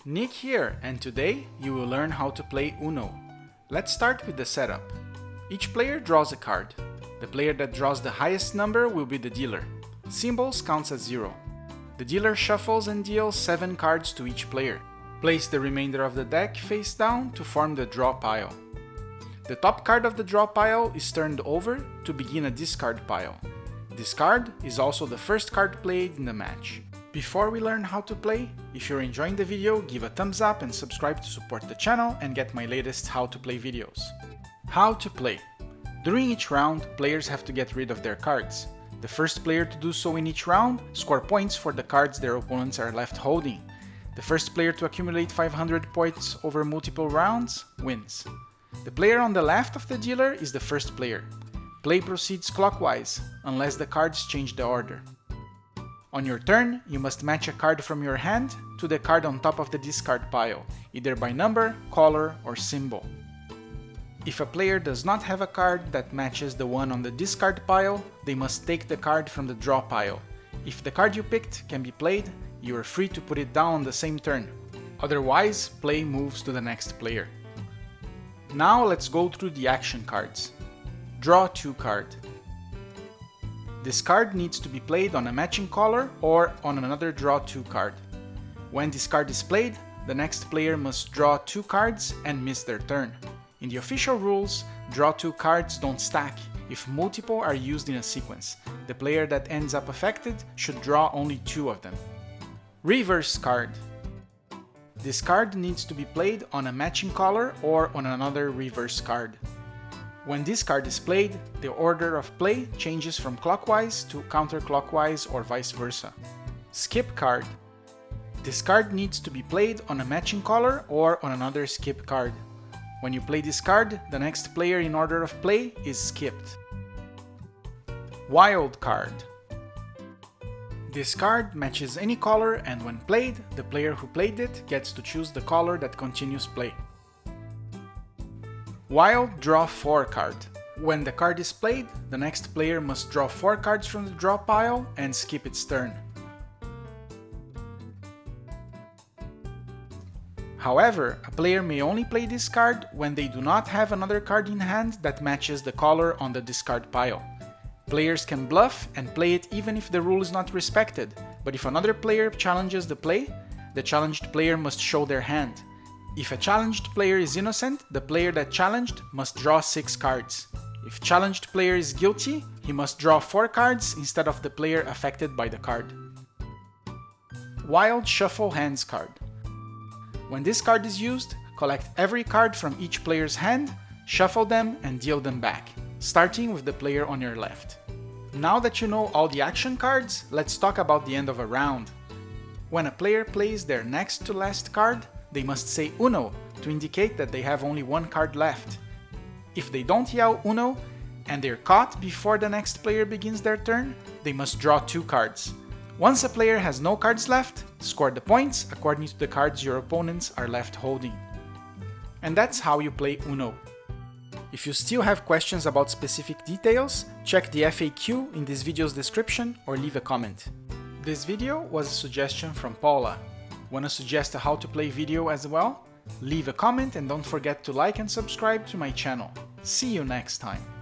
Nick here, and today you will learn how to play Uno. Let's start with the setup. Each player draws a card. The player that draws the highest number will be the dealer. Symbols counts as 0. The dealer shuffles and deals 7 cards to each player. Place the remainder of the deck face down to form the draw pile. The top card of the draw pile is turned over to begin a discard pile. This card is also the first card played in the match. Before we learn how to play, if you're enjoying the video, give a thumbs up and subscribe to support the channel and get my latest how to play videos. How to play. During each round, players have to get rid of their cards. The first player to do so in each round score points for the cards their opponents are left holding. The first player to accumulate 500 points over multiple rounds wins. The player on the left of the dealer is the first player. Play proceeds clockwise, unless the cards change the order. On your turn, you must match a card from your hand to the card on top of the discard pile, either by number, color, or symbol. If a player does not have a card that matches the one on the discard pile, they must take the card from the draw pile. If the card you picked can be played, you are free to put it down on the same turn. Otherwise, play moves to the next player. Now let's go through the action cards. Draw 2 card. This card needs to be played on a matching color or on another draw 2 card. When this card is played, the next player must draw 2 cards and miss their turn. In the official rules, draw 2 cards don't stack if multiple are used in a sequence. The player that ends up affected should draw only 2 of them. Reverse card. This card needs to be played on a matching color or on another reverse card. When this card is played, the order of play changes from clockwise to counterclockwise or vice versa. Skip card. This card needs to be played on a matching color or on another skip card. When you play this card, the next player in order of play is skipped. Wild card. This card matches any color, and when played, the player who played it gets to choose the color that continues play. Wild draw 4 card. When the card is played, the next player must draw 4 cards from the draw pile and skip its turn. However, a player may only play this card when they do not have another card in hand that matches the color on the discard pile. Players can bluff and play it even if the rule is not respected, but if another player challenges the play, the challenged player must show their hand. If a challenged player is innocent, the player that challenged must draw 6 cards. If challenged player is guilty, he must draw 4 cards instead of the player affected by the card. Wild Shuffle Hands card. When this card is used, collect every card from each player's hand, shuffle them and deal them back, starting with the player on your left. Now that you know all the action cards, let's talk about the end of a round. When a player plays their next to last card, they must say Uno to indicate that they have only 1 card left. If they don't yell Uno and they're caught before the next player begins their turn, they must draw 2 cards. Once a player has no cards left, score the points according to the cards your opponents are left holding. And that's how you play Uno. If you still have questions about specific details, check the FAQ in this video's description or leave a comment. This video was a suggestion from Paula. Wanna suggest a how to play video as well? Leave a comment and don't forget to like and subscribe to my channel. See you next time!